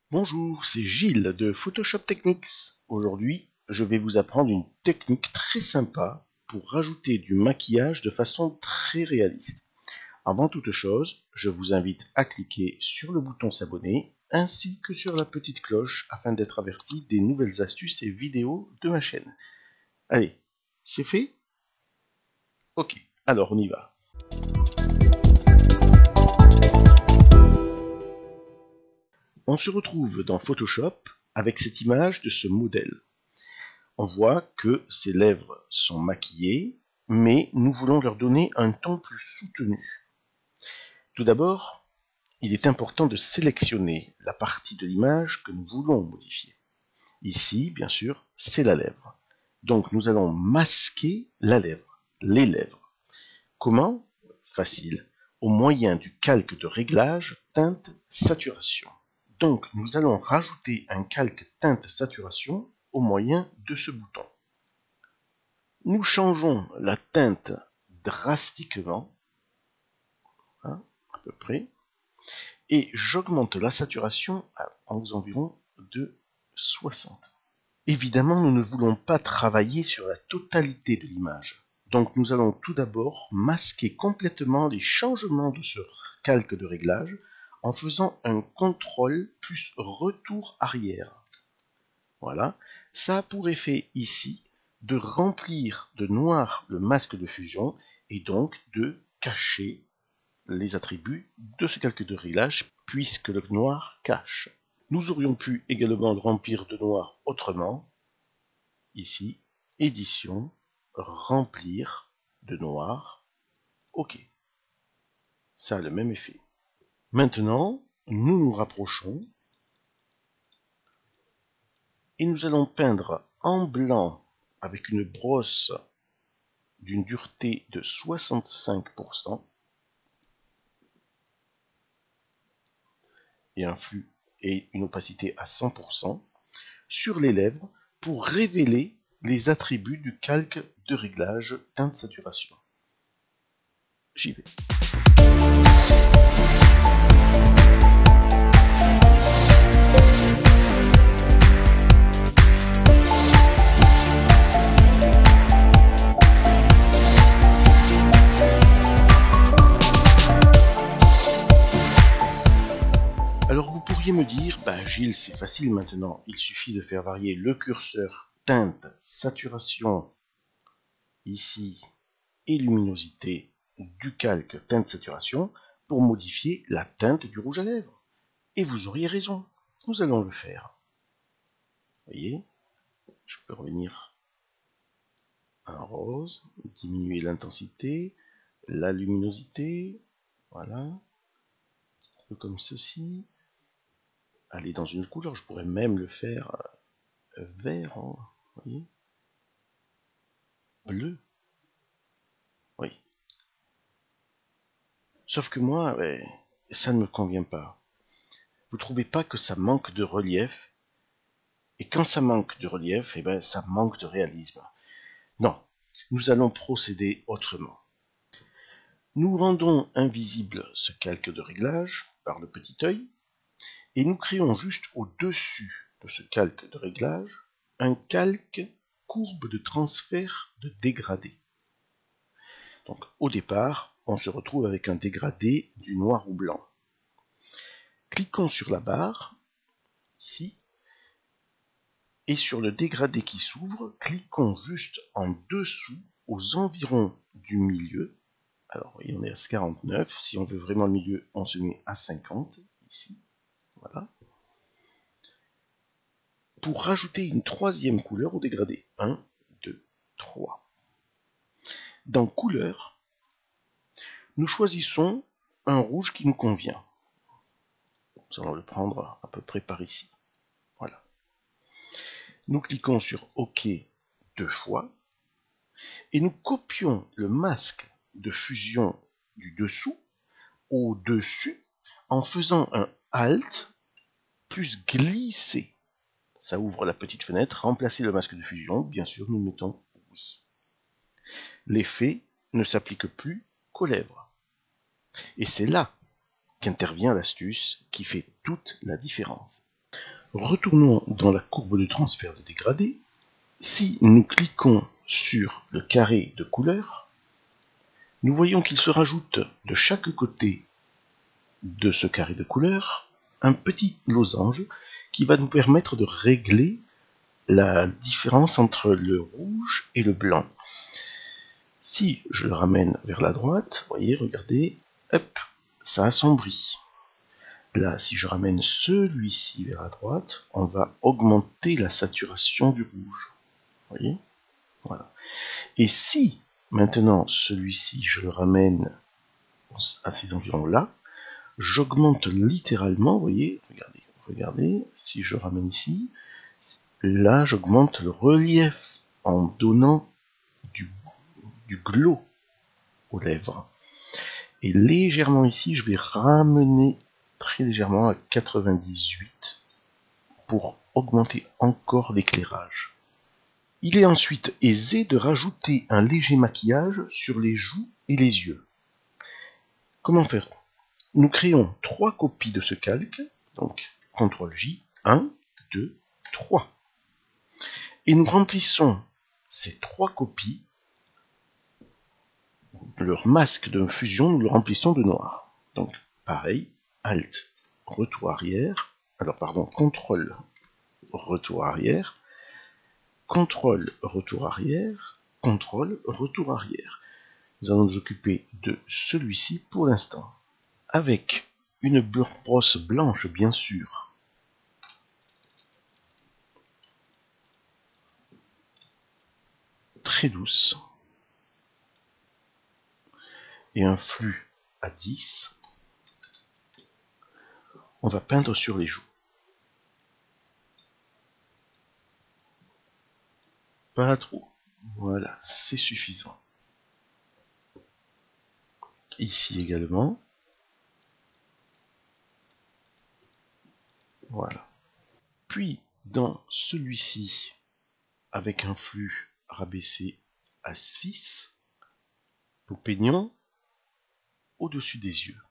Bonjour, c'est Gilles de Photoshop Techniques. Aujourd'hui, je vais vous apprendre une technique très sympa pour rajouter du maquillage de façon très réaliste. Avant toute chose, je vous invite à cliquer sur le bouton s'abonner ainsi que sur la petite cloche afin d'être averti des nouvelles astuces et vidéos de ma chaîne. Allez, c'est fait? Ok, alors on y va. On se retrouve dans Photoshop avec cette image de ce modèle. On voit que ses lèvres sont maquillées, mais nous voulons leur donner un ton plus soutenu. Tout d'abord, il est important de sélectionner la partie de l'image que nous voulons modifier. Ici, bien sûr, c'est la lèvre. Donc nous allons masquer la lèvre, les lèvres. Comment? Facile. Au moyen du calque de réglage teinte saturation. Donc nous allons rajouter un calque teinte saturation au moyen de ce bouton. Nous changeons la teinte drastiquement, à peu près, et j'augmente la saturation aux environs de 60. Évidemment, nous ne voulons pas travailler sur la totalité de l'image. Donc nous allons tout d'abord masquer complètement les changements de ce calque de réglage en faisant un contrôle plus retour arrière. Voilà, ça a pour effet ici de remplir de noir le masque de fusion et donc de cacher les attributs de ce calque de réglage puisque le noir cache. Nous aurions pu également le remplir de noir autrement. Ici, édition, remplir de noir, ok. Ça a le même effet. Maintenant, nous nous rapprochons et nous allons peindre en blanc avec une brosse d'une dureté de 65% et un flux et une opacité à 100% sur les lèvres pour révéler les attributs du calque de réglage teinte saturation. J'y vais. Alors vous pourriez me dire, Gilles, c'est facile maintenant, il suffit de faire varier le curseur teinte, saturation, ici, et luminosité du calque teinte saturation pour modifier la teinte du rouge à lèvres. Et vous auriez raison, nous allons le faire. Vous voyez, je peux revenir à un rose, diminuer l'intensité, la luminosité, voilà, un peu comme ceci. Aller dans une couleur, je pourrais même le faire vert, vous voyez, bleu, oui. Sauf que moi, ça ne me convient pas. Vous trouvez pas que ça manque de relief? Et quand ça manque de relief, ça manque de réalisme. Non, nous allons procéder autrement. Nous rendons invisible ce calque de réglage par le petit œil et nous créons juste au-dessus de ce calque de réglage un calque courbe de transfert de dégradé. Donc au départ, on se retrouve avec un dégradé du noir ou blanc. Cliquons sur la barre, ici, et sur le dégradé qui s'ouvre, cliquons juste en dessous, aux environs du milieu. Alors, voyez, on est à 49. Si on veut vraiment le milieu, on se met à 50, ici. Voilà. Pour rajouter une troisième couleur au dégradé. 1, 2, 3. Dans couleur, nous choisissons un rouge qui nous convient. Nous allons le prendre à peu près par ici. Voilà. Nous cliquons sur OK 2 fois et nous copions le masque de fusion du dessous au-dessus en faisant un Alt plus glisser. Ça ouvre la petite fenêtre, remplacer le masque de fusion, bien sûr nous mettons oui. L'effet ne s'applique plus qu'aux lèvres. Et c'est là qu'intervient l'astuce qui fait toute la différence. Retournons dans la courbe de transfert de dégradé. Si nous cliquons sur le carré de couleur, nous voyons qu'il se rajoute de chaque côté de ce carré de couleur un petit losange qui va nous permettre de régler la différence entre le rouge et le blanc. Si je le ramène vers la droite, vous voyez, regardez, hop, ça assombrit. Là, si je ramène celui-ci vers la droite, on va augmenter la saturation du rouge. Vous voyez? Voilà. Et si maintenant celui-ci, je le ramène à ces environs-là, j'augmente littéralement, vous voyez, regardez, si je ramène ici, là j'augmente le relief en donnant du glow aux lèvres. Et légèrement ici, je vais ramener très légèrement à 98 pour augmenter encore l'éclairage. Il est ensuite aisé de rajouter un léger maquillage sur les joues et les yeux. Comment faire? Nous créons 3 copies de ce calque, donc CTRL-J, 1, 2, 3. Et nous remplissons ces 3 copies, leur masque de fusion, nous le remplissons de noir. Donc pareil, Alt, retour arrière, CTRL, retour arrière, CTRL, retour arrière, CTRL, retour arrière. Nous allons nous occuper de celui-ci pour l'instant. Avec une brosse blanche, bien sûr. Très douce. Et un flux à 10. On va peindre sur les joues. Pas trop. Voilà, c'est suffisant. Ici également. Voilà. Puis, dans celui-ci, avec un flux rabaissé à 6, nous peignons au-dessus des yeux.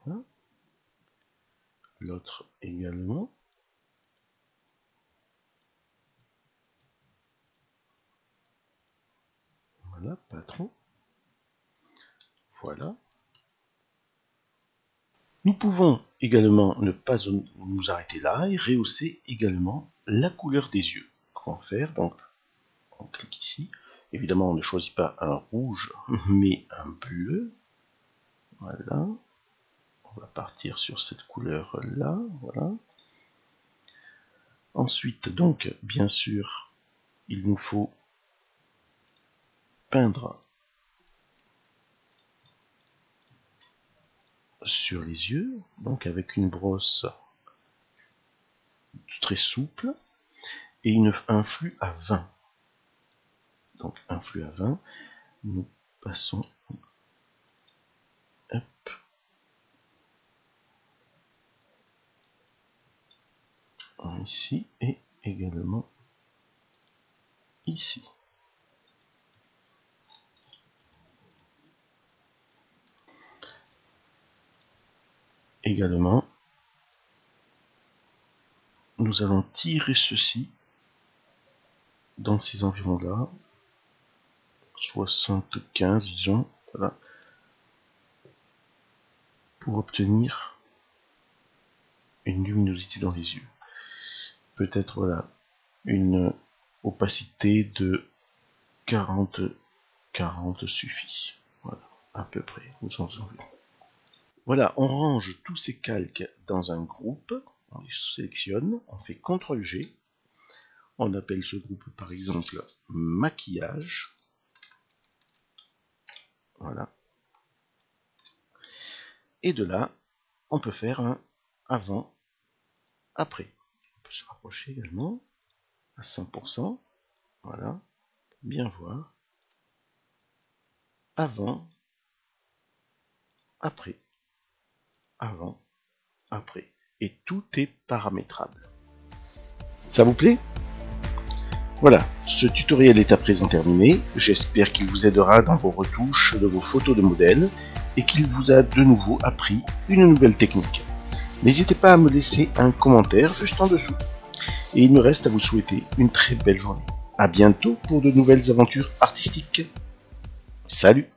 Voilà. L'autre également. Voilà, pas trop. Voilà. Nous pouvons également ne pas nous arrêter là et rehausser également la couleur des yeux. Comment faire? Donc, on clique ici. Évidemment, on ne choisit pas un rouge, mais un bleu. Voilà. On va partir sur cette couleur-là. Voilà. Ensuite, donc, bien sûr, il nous faut peindre sur les yeux, donc avec une brosse très souple et un flux à 20. Donc un flux à 20, nous passons hop, ici et également ici. Également, nous allons tirer ceci dans ces environs-là, 75 disons, voilà, pour obtenir une luminosité dans les yeux. Peut-être voilà, une opacité de 40 suffit. Voilà, à peu près, aux environs. Voilà, on range tous ces calques dans un groupe, on les sélectionne, on fait CTRL-G, on appelle ce groupe par exemple maquillage, voilà, et de là, on peut faire un avant-après. On peut se rapprocher également à 100%, voilà, bien voir, avant, après, avant, après, et tout est paramétrable. Ça vous plaît ? Voilà, ce tutoriel est à présent terminé. J'espère qu'il vous aidera dans vos retouches de vos photos de modèles et qu'il vous a de nouveau appris une nouvelle technique. N'hésitez pas à me laisser un commentaire juste en dessous. Et il me reste à vous souhaiter une très belle journée. À bientôt pour de nouvelles aventures artistiques. Salut!